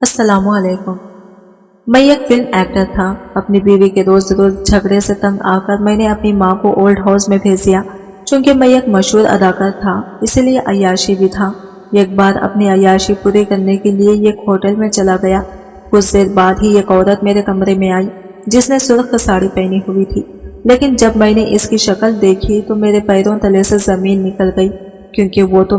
السلام علیکم۔ میں ایک فلم ایکٹر تھا۔ اپنی بیوی کے روز روز جھگڑے سے تنگ آ کر میں نے اپنی ماں کو اولڈ ہاؤس میں بھیج دیا۔ چونکہ میں ایک مشہور اداکار تھا اسی لیے عیاشی بھی تھا۔ ایک بار اپنی عیاشی پوری کرنے کے لیے ایک ہوٹل میں چلا گیا۔ کچھ دیر بعد ہی ایک عورت میرے کمرے میں آئی جس نے سرخ ساڑی پہنی ہوئی تھی، لیکن جب میں نے اس کی شکل دیکھی تو میرے پیروں تلے سے زمین نکل گئی، کیونکہ وہ تو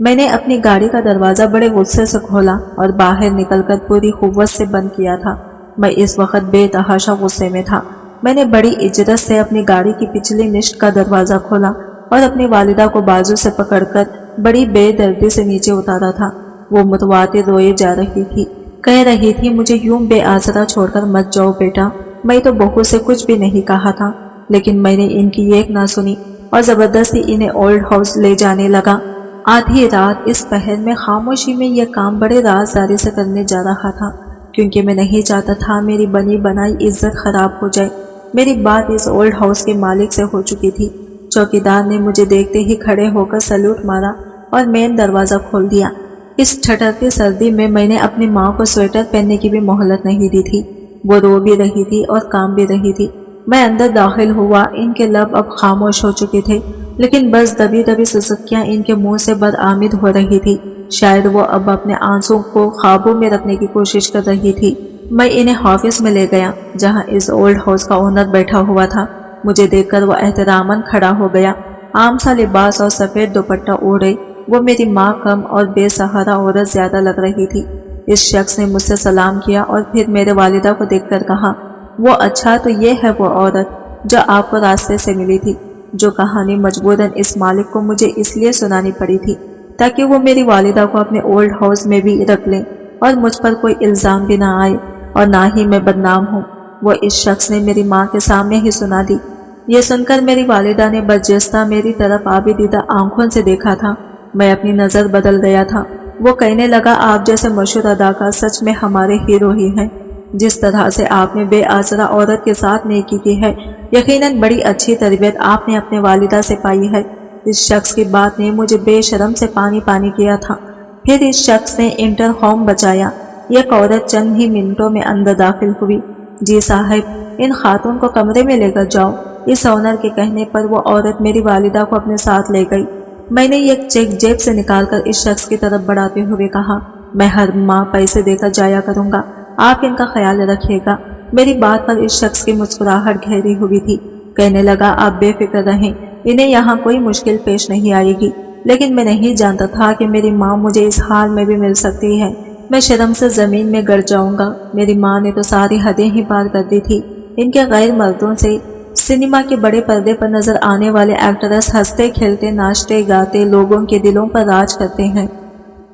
میں نے اپنی گاڑی کا دروازہ بڑے غصے سے کھولا اور باہر نکل کر پوری قوت سے بند کیا تھا۔ میں اس وقت بے تحاشا غصے میں تھا۔ میں نے بڑی اجرت سے اپنی گاڑی کی پچھلی نشت کا دروازہ کھولا اور اپنی والدہ کو بازو سے پکڑ کر بڑی بے دردی سے نیچے اتارا تھا۔ وہ متواتر روئے جا رہی تھی، کہہ رہی تھی مجھے یوں بے آسرا چھوڑ کر مت جاؤ بیٹا۔ میں تو بہو سے کچھ بھی نہیں کہا تھا، لیکن میں نے ان کی ایک نہ سنی اور زبردستی انہیں اولڈ ہاؤس لے جانے لگا۔ آدھی رات اس پہر میں خاموشی میں یہ کام بڑے رازداری سے کرنے جا رہا تھا، کیونکہ میں نہیں چاہتا تھا میری بنی بنائی عزت خراب ہو جائے۔ میری بات اس اولڈ ہاؤس کے مالک سے ہو چکی تھی۔ چوکیدار نے مجھے دیکھتے ہی کھڑے ہو کر سلوٹ مارا اور مین دروازہ کھول دیا۔ اس ٹھٹرتی سردی میں میں نے اپنی ماں کو سویٹر پہننے کی بھی مہلت نہیں دی تھی۔ وہ رو بھی رہی تھی اور کام بھی رہی تھی۔ میں اندر داخل ہوا، ان کے لب اب خاموش ہو چکے تھے، لیکن بس دبی دبی سسکیاں ان کے منہ سے برآمد ہو رہی تھی۔ شاید وہ اب اپنے آنسوں کو قابو میں رکھنے کی کوشش کر رہی تھی۔ میں انہیں آفس میں لے گیا جہاں اس اولڈ ہاؤس کا اونر بیٹھا ہوا تھا۔ مجھے دیکھ کر وہ احتراماً کھڑا ہو گیا، عام سا لباس اور سفید دوپٹہ اوڑھے۔ وہ میری ماں کم اور بے سہارا عورت زیادہ لگ رہی تھی۔ اس شخص نے مجھ سے سلام کیا اور پھر میرے والدہ کو دیکھ کر کہا، وہ اچھا تو یہ ہے وہ عورت جو آپ کو راستے سے ملی تھی۔ جو کہانی مجبوراً اس مالک کو مجھے اس لیے سنانی پڑی تھی تاکہ وہ میری والدہ کو اپنے اولڈ ہاؤس میں بھی رکھ لیں اور مجھ پر کوئی الزام بھی نہ آئے اور نہ ہی میں بدنام ہوں۔ وہ اس شخص نے میری ماں کے سامنے ہی سنا دی۔ یہ سن کر میری والدہ نے برجستہ میری طرف آبی دیدہ آنکھوں سے دیکھا تھا۔ میں اپنی نظر بدل گیا تھا۔ وہ کہنے لگا، آپ جیسے مشہور اداکار سچ میں ہمارے ہیرو ہی ہیں۔ جس طرح سے آپ نے بے آسرا عورت کے ساتھ نیکی کی ہے، یقیناً بڑی اچھی تربیت آپ نے اپنے والدہ سے پائی ہے۔ اس شخص کی بات نے مجھے بے شرم سے پانی کیا تھا۔ پھر اس شخص نے انٹر ہوم بجایا۔ ایک عورت چند ہی منٹوں میں اندر داخل ہوئی۔ جی صاحب، ان خاتون کو کمرے میں لے کر جاؤ۔ اس آنر کے کہنے پر وہ عورت میری والدہ کو اپنے ساتھ لے گئی۔ میں نے ایک چیک جیب سے نکال کر اس شخص کی طرف بڑھاتے ہوئے کہا، میں ہر ماہ پیسے دے کر جایا کروں گا، آپ ان کا خیال رکھیے گا۔ میری بات پر اس شخص کی مسکراہٹ گہری ہوئی تھی۔ کہنے لگا، آپ بے فکر رہیں، انہیں یہاں کوئی مشکل پیش نہیں آئے گی۔ لیکن میں نہیں جانتا تھا کہ میری ماں مجھے اس حال میں بھی مل سکتی ہے۔ میں شرم سے زمین میں گر جاؤں گا۔ میری ماں نے تو ساری حدیں ہی پار کر دی تھی۔ ان کے غیر مردوں سے سنیما کے بڑے پردے پر نظر آنے والے ایکٹرز ہنستے کھیلتے ناچتے گاتے لوگوں کے دلوں پر راج کرتے ہیں،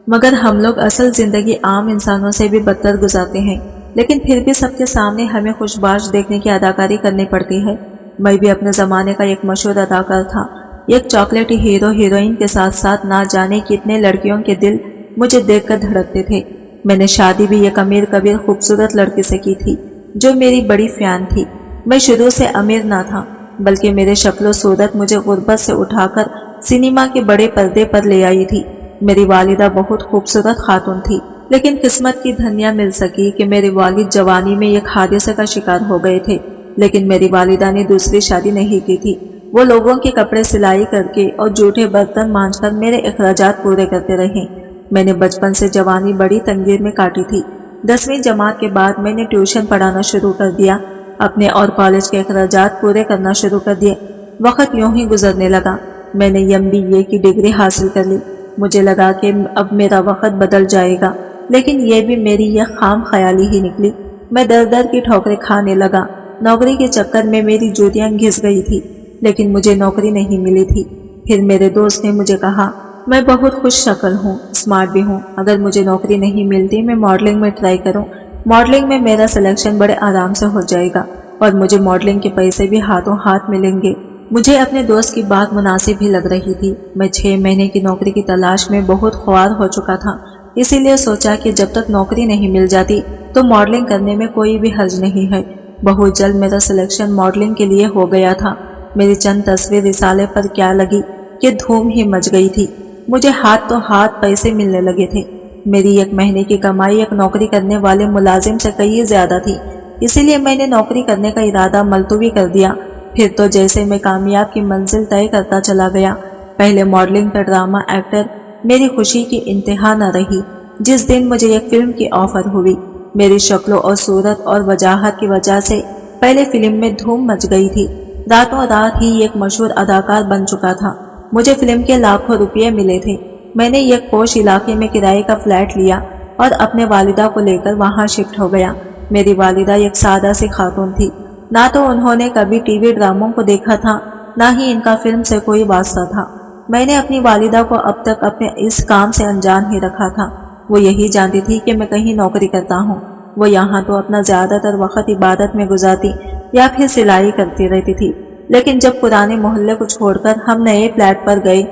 مگر ہم لوگ اصل زندگی عام انسانوں سے بھی بدتر گزارتے ہیں۔ لیکن پھر بھی سب کے سامنے ہمیں خوشباش دیکھنے کی اداکاری کرنی پڑتی ہے۔ میں بھی اپنے زمانے کا ایک مشہور اداکار تھا۔ ایک چاکلیٹی ہیرو ہیروئن کے ساتھ ساتھ نہ جانے کتنے لڑکیوں کے دل مجھے دیکھ کر دھڑکتے تھے۔ میں نے شادی بھی ایک امیر کبیر خوبصورت لڑکی سے کی تھی جو میری بڑی فین تھی۔ میں شروع سے امیر نہ تھا، بلکہ میرے شکل و صورت مجھے غربت سے اٹھا کر سنیما کے بڑے پردے پر لے آئی تھی۔ میری والدہ بہت خوبصورت خاتون تھی، لیکن قسمت کی دھنیا مل سکی کہ میرے والد جوانی میں ایک حادثے کا شکار ہو گئے تھے۔ لیکن میری والدہ نے دوسری شادی نہیں کی تھی۔ وہ لوگوں کے کپڑے سلائی کر کے اور جھوٹے برتن مانج کر میرے اخراجات پورے کرتے رہے۔ میں نے بچپن سے جوانی بڑی تنگیر میں کاٹی تھی۔ 10ویں جماعت کے بعد میں نے ٹیوشن پڑھانا شروع کر دیا، اپنے اور کالج کے اخراجات پورے کرنا شروع کر دیے۔ وقت یوں ہی گزرنے لگا۔ میں نے MBA کی ڈگری حاصل کر لی۔ مجھے لگا کہ اب میرا وقت بدل جائے گا، لیکن یہ بھی میری یہ خام خیالی ہی نکلی۔ میں در در کی ٹھوکریں کھانے لگا۔ نوکری کے چکر میں میری جوتیاں گھس گئی تھی، لیکن مجھے نوکری نہیں ملی تھی۔ پھر میرے دوست نے مجھے کہا، میں بہت خوش شکل ہوں، اسمارٹ بھی ہوں، اگر مجھے نوکری نہیں ملتی میں ماڈلنگ میں ٹرائی کروں۔ ماڈلنگ میں میرا سلیکشن بڑے آرام سے ہو جائے گا اور مجھے ماڈلنگ کے پیسے بھی ہاتھوں ہاتھ ملیں گے۔ مجھے اپنے دوست کی بات مناسب ہی لگ رہی تھی۔ میں 6 مہینے کی نوکری کی تلاش میں بہت خوار ہو چکا تھا، اسی لیے سوچا کہ جب تک نوکری نہیں مل جاتی تو ماڈلنگ کرنے میں کوئی بھی حرج نہیں ہے۔ بہت جلد میرا سلیکشن ماڈلنگ کے لیے ہو گیا تھا۔ میری چند تصویر رسالے پر کیا لگی کہ دھوم ہی مچ گئی تھی۔ مجھے ہاتھ تو ہاتھ پیسے ملنے لگے تھے۔ میری ایک مہینے کی کمائی ایک نوکری کرنے والے ملازم سے کئی زیادہ تھی، اسی لیے میں نے نوکری کرنے کا ارادہ ملتوی کر دیا۔ پھر تو جیسے میں کامیاب کی منزل طے کرتا چلا گیا۔ پہلے ماڈلنگ پر ڈرامہ ایکٹر، میری خوشی کی انتہا نہ رہی جس دن مجھے ایک فلم کی آفر ہوئی۔ میری شکل اور صورت اور وجاہت کی وجہ سے پہلے فلم میں دھوم مچ گئی تھی۔ راتوں رات ہی ایک مشہور اداکار بن چکا تھا۔ مجھے فلم کے لاکھوں روپے ملے تھے۔ میں نے ایک پوش علاقے میں کرائے کا فلیٹ لیا اور اپنے والدہ کو لے کر وہاں شفٹ ہو گیا۔ میری والدہ ایک سادہ سی خاتون تھی، نہ تو انہوں نے کبھی ٹی وی ڈراموں کو دیکھا تھا، نہ ہی ان کا فلم سے کوئی واسطہ تھا۔ میں نے اپنی والدہ کو اب تک اپنے اس کام سے انجان ہی رکھا تھا۔ وہ یہی جانتی تھی کہ میں کہیں نوکری کرتا ہوں۔ وہ یہاں تو اپنا زیادہ تر وقت عبادت میں گزارتی یا پھر سلائی کرتی رہتی تھی، لیکن جب پرانے محلے کو چھوڑ کر ہم نئے فلیٹ پر گئے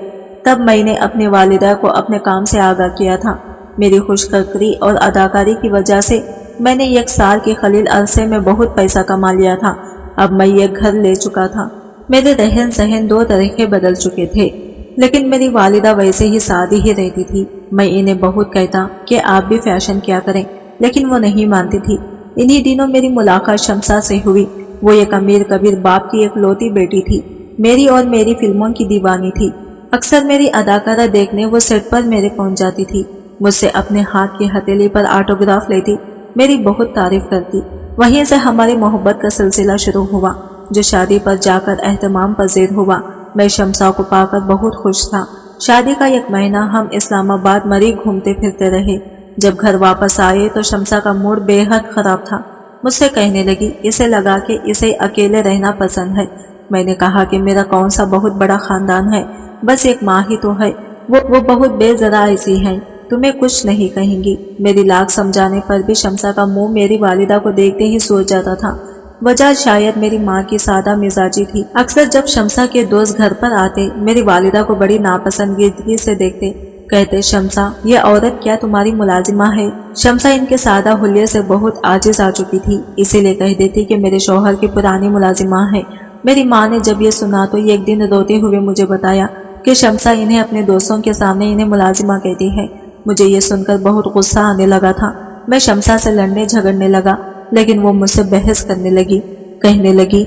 تب میں نے اپنی والدہ کو اپنے کام سے آگاہ کیا تھا۔ میری خوش قدری اور اداکاری کی وجہ سے میں نے ایک سال کے قلیل عرصے میں بہت پیسہ کما لیا تھا۔ اب میں ایک گھر لے چکا تھا۔ میرے رہن سہن دو طرح کے بدل چکے تھے، لیکن میری والدہ ویسے ہی سادی ہی رہتی تھی۔ میں انہیں بہت کہتا کہ آپ بھی فیشن کیا کریں، لیکن وہ نہیں مانتی تھی۔ انہی دنوں میری ملاقات شمسا سے ہوئی۔ وہ ایک امیر کبیر باپ کی ایک لوتی بیٹی تھی، میری اور میری فلموں کی دیوانی تھی۔ اکثر میری اداکارہ دیکھنے وہ سیٹ پر میرے پہنچ جاتی تھی، مجھ سے اپنے ہاتھ کی ہتھیلی پر آٹوگراف لیتی، میری بہت تعریف کرتی۔ وہیں سے ہماری محبت کا سلسلہ شروع ہوا، جو شادی پر جا کر اہتمام پذیر ہوا۔ میں شمسا کو پا کر بہت خوش تھا۔ شادی کا ایک مہینہ ہم اسلام آباد مری گھومتے پھرتے رہے۔ جب گھر واپس آئے تو شمسا کا موڈ بے حد خراب تھا۔ مجھ سے کہنے لگی اسے لگا کہ اسے اکیلے رہنا پسند ہے۔ میں نے کہا کہ میرا کون سا بہت بڑا خاندان ہے، بس ایک ماں ہی تو ہے، وہ بہت بے ذرا ایسی ہے، تمہیں کچھ نہیں کہیں گی۔ میری لاکھ سمجھانے پر بھی شمسا کا منہ میری والدہ کو دیکھتے ہی سوج جاتا تھا۔ وجہ شاید میری ماں کی سادہ مزاجی تھی۔ اکثر جب شمسا کے دوست گھر پر آتے میری والدہ کو بڑی ناپسندگی سے دیکھتے، کہتے شمسا یہ عورت کیا تمہاری ملازمہ ہے؟ شمسا ان کے سادہ حلیے سے بہت عاجز آ چکی تھی، اسی لیے کہہ دیتی کہ میرے شوہر کی پرانی ملازمہ ہے۔ میری ماں نے جب یہ سنا تو ایک دن روتے ہوئے مجھے بتایا کہ شمسا انہیں اپنے دوستوں کے سامنے انہیں ملازمہ کہتی ہے۔ مجھے یہ سن کر بہت غصہ آنے لگا تھا۔ میں شمسا سے لڑنے جھگڑنے لگا، لیکن وہ مجھ سے بحث کرنے لگی، کہنے لگی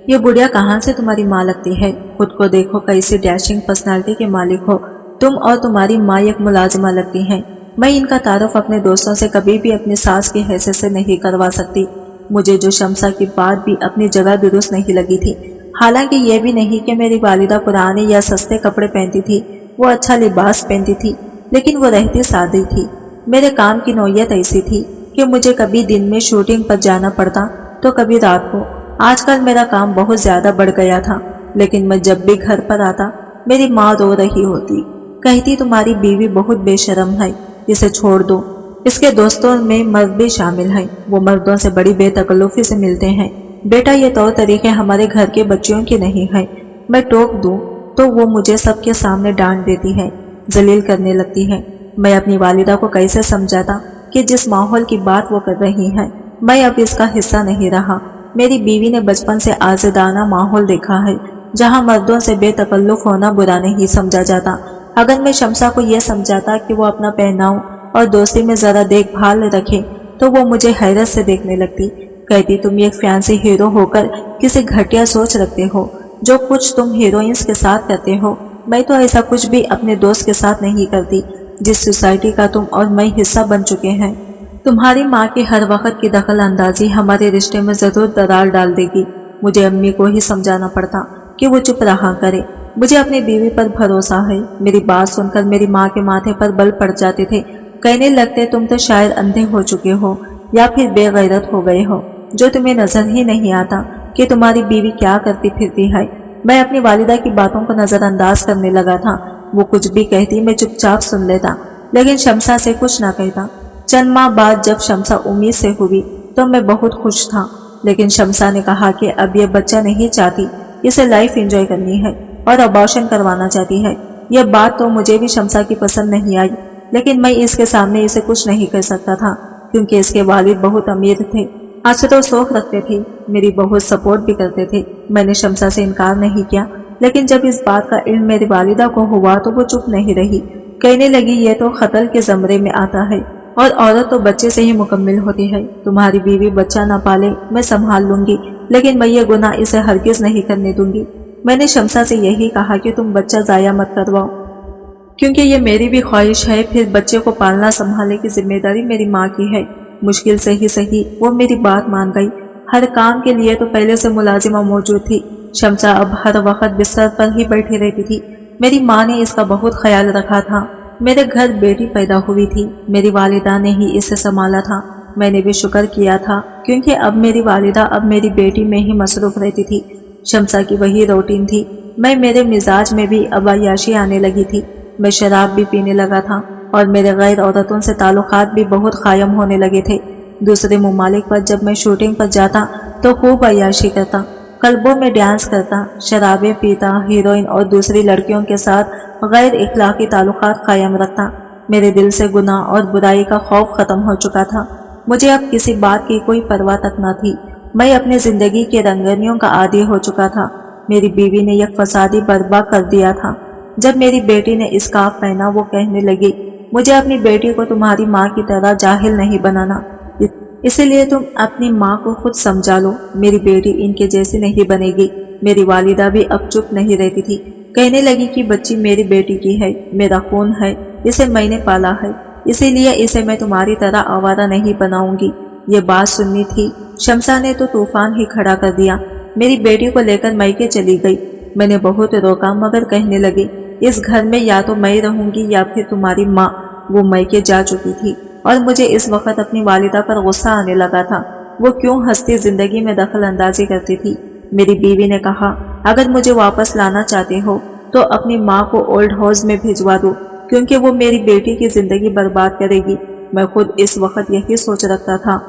یہ بڑھیا کہاں سے تمہاری ماں لگتی ہے؟ خود کو دیکھو کیسی ڈیشنگ پرسنالٹی کے مالک ہو، تم اور تمہاری ماں ایک ملازمہ لگتی ہیں۔ میں ان کا تعارف اپنے دوستوں سے کبھی بھی اپنی ساس کی حیثیت سے نہیں کروا سکتی۔ مجھے جو شمسا کی بات بھی اپنی جگہ درست نہیں لگی تھی۔ حالانکہ یہ بھی نہیں کہ میری والدہ پرانے یا سستے کپڑے پہنتی تھی، وہ اچھا لباس پہنتی تھی، لیکن وہ رہتی سادی تھی۔ میرے کام کی نوعیت ایسی تھی کہ مجھے کبھی دن میں شوٹنگ پر جانا پڑتا تو کبھی رات کو۔ آج کل میرا کام بہت زیادہ بڑھ گیا تھا، لیکن میں جب بھی گھر پر آتا میری ماں رو رہی ہوتی، کہتی تمہاری بیوی بہت بے شرم ہے، اسے چھوڑ دو۔ اس کے دوستوں میں مرد بھی شامل ہیں، وہ مردوں سے بڑی بے تکلفی سے ملتے ہیں۔ بیٹا یہ طور طریقے ہمارے گھر کے بچیوں کی نہیں ہے۔ میں ٹوک دوں تو وہ مجھے سب کے سامنے ڈانٹ دیتی ہے، ذلیل کرنے لگتی ہے۔ میں اپنی والدہ کو کیسے سمجھاتا کہ جس ماحول کی بات وہ کر رہی ہیں میں اب اس کا حصہ نہیں رہا۔ میری بیوی نے بچپن سے آزادانہ ماحول دیکھا ہے، جہاں مردوں سے بے تکلف ہونا برا نہیں سمجھا جاتا۔ اگر میں شمسا کو یہ سمجھاتا کہ وہ اپنا پہناؤ اور دوستی میں ذرا دیکھ بھال رکھے تو وہ مجھے حیرت سے دیکھنے لگتی، کہتی تم ایک فینسی ہیرو ہو کر کسی گھٹیا سوچ رکھتے ہو، جو کچھ تم ہیروئنز کے ساتھ کرتے ہو میں تو ایسا کچھ بھی اپنے دوست کے ساتھ نہیں کرتی جس سوسائٹی کا تم اور میں حصہ بن چکے ہیں۔ تمہاری ماں کی ہر وقت کی دخل اندازی ہمارے رشتے میں ضرور درار ڈال دے گی۔ مجھے امی کو ہی سمجھانا پڑتا کہ وہ چپ رہا کرے۔ مجھے اپنی بیوی پر بھروسہ ہے۔ میری بات سن کر میری ماں کے ماتھے پر بل پڑ جاتے تھے، کہنے لگتے تم تو شاید اندھے ہو چکے ہو یا پھر بے غیرت ہو گئے ہو، جو تمہیں نظر ہی نہیں آتا کہ تمہاری بیوی کیا کرتی پھرتی ہے۔ میں اپنی والدہ کی باتوں کو نظر انداز کرنے لگا تھا۔ وہ کچھ بھی کہتی میں چپ چاپ سن لیتا، لیکن شمسا سے کچھ نہ کہتا۔ چند ماہ بعد جب شمسا امید سے ہوئی تو میں بہت خوش تھا، لیکن شمسا نے کہا کہ اب یہ بچہ نہیں چاہتی، اسے لائف انجوائے کرنی ہے اور ابارشن کروانا چاہتی ہے۔ یہ بات تو مجھے بھی شمسا کی پسند نہیں آئی، لیکن میں اس کے سامنے اسے کچھ نہیں کر سکتا تھا کیونکہ اس کے والد بہت امیر تھے، آسر و سوخ رکھتے تھے، میری بہت سپورٹ بھی کرتے تھے۔ میں نے شمسا سے انکار نہیں کیا، لیکن جب اس بات کا علم میری والدہ کو ہوا تو وہ چپ نہیں رہی۔ کہنے لگی یہ تو قتل کے زمرے میں آتا ہے اور عورت تو بچے سے ہی مکمل ہوتی ہے۔ تمہاری بیوی بچہ نہ پالے میں سنبھال لوں گی، لیکن میں یہ گناہ اسے ہرگز نہیں کرنے دوں گی۔ میں نے شمسا سے یہی کہا کہ تم بچہ ضائع مت کرواؤ، کیونکہ یہ میری بھی خواہش ہے، پھر بچے کو پالنا سنبھالنے کی ذمہ داری میری ماں کی ہے۔ مشکل سے ہی صحیح وہ میری بات مان گئی۔ ہر کام کے لیے تو پہلے سے ملازمہ موجود تھی۔ شمسا اب ہر وقت بستر پر ہی بیٹھی رہتی تھی۔ میری ماں نے اس کا بہت خیال رکھا تھا۔ میرے گھر بیٹی پیدا ہوئی تھی، میری والدہ نے ہی اسے سنبھالا تھا۔ میں نے بھی شکر کیا تھا، کیونکہ اب میری والدہ اب میری بیٹی میں ہی مصروف رہتی تھی۔ شمسا کی وہی روٹین تھی۔ میرے مزاج میں بھی اب عیاشی آنے لگی تھی۔ میں شراب بھی پینے لگا تھا اور میرے غیر عورتوں سے تعلقات بھی بہت قائم ہونے لگے تھے۔ دوسرے ممالک پر جب میں شوٹنگ پر جاتا تو خوب عیاشی کرتا، کلبوں میں ڈانس کرتا، شرابیں پیتا، ہیروئن اور دوسری لڑکیوں کے ساتھ غیر اخلاقی تعلقات قائم رکھتا۔ میرے دل سے گناہ اور برائی کا خوف ختم ہو چکا تھا۔ مجھے اب کسی بات کی کوئی پرواہ تک نہ تھی۔ میں اپنی زندگی کے رنگینیوں کا عادی ہو چکا تھا۔ میری بیوی نے یک فسادی برپا کر دیا تھا۔ جب میری بیٹی نے اسکارف پہنا وہ کہنے لگی، مجھے اپنی بیٹی کو تمہاری ماں کی طرح جاہل نہیں بنانا، اسی لیے تم اپنی ماں کو خود سمجھا لو، میری بیٹی ان کے جیسی نہیں بنے گی۔ میری والدہ بھی اب چپ نہیں رہتی تھی، کہنے لگی کہ بچی میری بیٹی کی ہے، میرا خون ہے، اسے میں نے پالا ہے، اسی لیے اسے میں تمہاری طرح آوارہ نہیں بناؤں گی۔ یہ بات سننی تھی، شمسا نے تو طوفان ہی کھڑا کر دیا۔ میری بیٹی کو لے کر میکے چلی گئی۔ میں نے بہت روکا مگر کہنے لگی، اس گھر میں یا تو میں رہوں گی یا پھر تمہاری ماں۔ وہ میکے جا چکی تھی اور مجھے اس وقت اپنی والدہ پر غصہ آنے لگا تھا۔ وہ کیوں ہستی زندگی میں دخل اندازی کرتی تھی۔ میری بیوی نے کہا، اگر مجھے واپس لانا چاہتے ہو تو اپنی ماں کو اولڈ ہاؤس میں بھجوا دو، کیونکہ وہ میری بیٹی کی زندگی برباد کرے گی۔ میں خود اس وقت یہی سوچ رکھتا تھا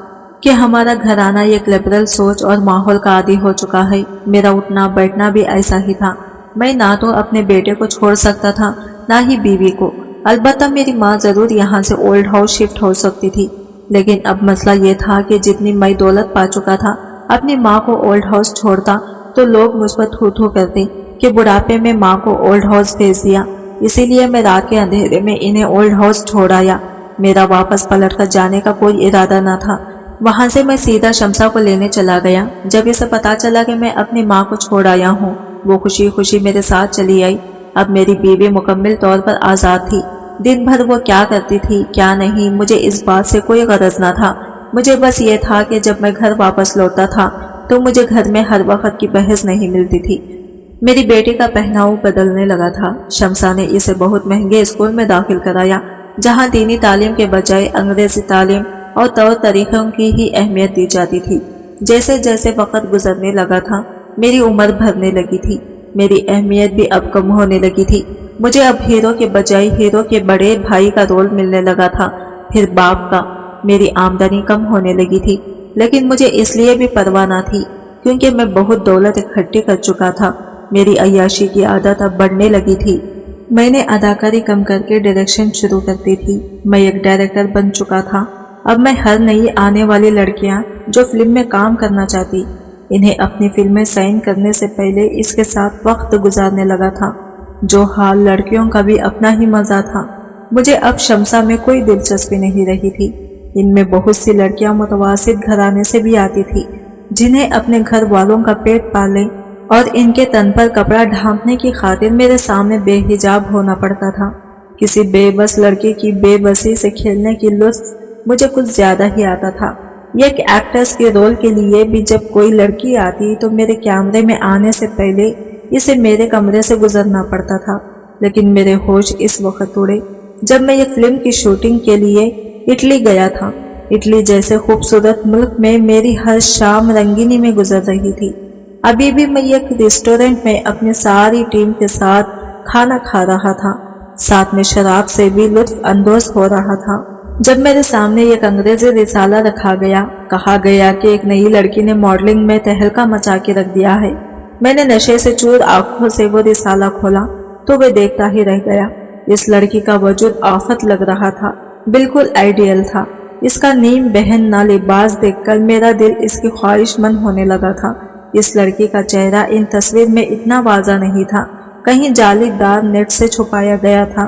کہ ہمارا گھرانہ ایک لبرل سوچ اور ماحول کا عادی ہو چکا ہے۔ میرا اٹھنا بیٹھنا بھی ایسا ہی تھا۔ میں نہ تو اپنے بیٹے کو چھوڑ سکتا تھا نہ ہی بیوی کو۔ البتہ میری ماں ضرور یہاں سے اولڈ ہاؤس شفٹ ہو سکتی تھی، لیکن اب مسئلہ یہ تھا کہ جتنی میں دولت پا چکا تھا، اپنی ماں کو اولڈ ہاؤس چھوڑتا تو لوگ مجھ پر تھو تھو کرتے کہ بڑھاپے میں ماں کو اولڈ ہاؤس بھیج دیا۔ اسی لیے میں رات کے اندھیرے میں انہیں اولڈ ہاؤس چھوڑ آیا۔ میرا واپس پلٹ کر جانے کا کوئی ارادہ نہ تھا۔ وہاں سے میں سیدھا شمسا کو لینے چلا گیا۔ جب اسے پتا چلا کہ میں اپنی ماں کو چھوڑ آیا ہوں، وہ خوشی خوشی میرے ساتھ چلی آئی۔ اب میری بیوی مکمل طور پر آزاد تھی۔ دن بھر وہ کیا کرتی تھی کیا نہیں، مجھے اس بات سے کوئی غرض نہ تھا۔ مجھے بس یہ تھا کہ جب میں گھر واپس لوٹتا تھا تو مجھے گھر میں ہر وقت کی بحث نہیں ملتی تھی۔ میری بیٹی کا پہناؤ بدلنے لگا تھا۔ شمسا نے اسے بہت مہنگے اسکول میں داخل کرایا، جہاں دینی تعلیم کے بجائے انگریزی تعلیم اور طور طریقوں کی ہی اہمیت دی جاتی تھی۔ جیسے جیسے وقت گزرنے لگا تھا، میری عمر بڑھنے لگی تھی، میری اہمیت بھی اب کم ہونے لگی تھی۔ مجھے اب ہیرو کے بجائے ہیرو کے بڑے بھائی کا رول ملنے لگا تھا، پھر باپ کا۔ میری آمدنی کم ہونے لگی تھی، لیکن مجھے اس لیے بھی پرواہ نہ تھی کیونکہ میں بہت دولت اکٹھی کر چکا تھا۔ میری عیاشی کی عادت اب بڑھنے لگی تھی۔ میں نے اداکاری کم کر کے ڈائریکشن شروع کرتی تھی۔ میں ایک ڈائریکٹر بن چکا تھا۔ اب میں ہر نئی آنے والی لڑکیاں جو فلم میں کام کرنا چاہتی، انہیں اپنی فلمیں سائن کرنے سے پہلے اس کے ساتھ وقت گزارنے لگا تھا۔ جو حال لڑکیوں کا بھی اپنا ہی مزہ تھا۔ مجھے اب شمسا میں کوئی دلچسپی نہیں رہی تھی۔ ان میں بہت سی لڑکیاں متوسط گھرانے سے بھی آتی تھی، جنہیں اپنے گھر والوں کا پیٹ پالنے اور ان کے تن پر کپڑا ڈھانپنے کی خاطر میرے سامنے بے حجاب ہونا پڑتا تھا۔ کسی بے بس لڑکی کی بے بسی سے کھیلنے کی لطف مجھے کچھ زیادہ ہی آتا تھا۔ ایک ایکٹرس کے رول کے لیے بھی جب کوئی لڑکی آتی تو میرے کیمرے میں آنے سے پہلے اسے میرے کمرے سے گزرنا پڑتا تھا۔ لیکن میرے ہوش اس وقت اڑے جب میں ایک فلم کی شوٹنگ کے لیے اٹلی گیا تھا۔ اٹلی جیسے خوبصورت ملک میں میری ہر شام رنگینی میں گزر رہی تھی۔ ابھی بھی میں ایک ریسٹورنٹ میں اپنی ساری ٹیم کے ساتھ کھانا کھا رہا تھا، ساتھ میں شراب سے بھی لطف اندوز ہو رہا تھا، جب میرے سامنے ایک انگریزی رسالہ رکھا گیا۔ کہا گیا کہ ایک نئی لڑکی نے ماڈلنگ میں تہلکہ مچا کے رکھ دیا ہے۔ میں نے نشے سے چور آنکھوں سے وہ رسالہ کھولا تو وہ دیکھتا ہی رہ گیا۔ اس لڑکی کا وجود آفت لگ رہا تھا، بالکل آئیڈیل تھا۔ اس کا نیم بہن نہ لباس دیکھ کر میرا دل اس کی خواہش مند ہونے لگا تھا۔ اس لڑکی کا چہرہ ان تصویر میں اتنا واضح نہیں تھا، کہیں جالی دار نیٹ سے چھپایا گیا تھا۔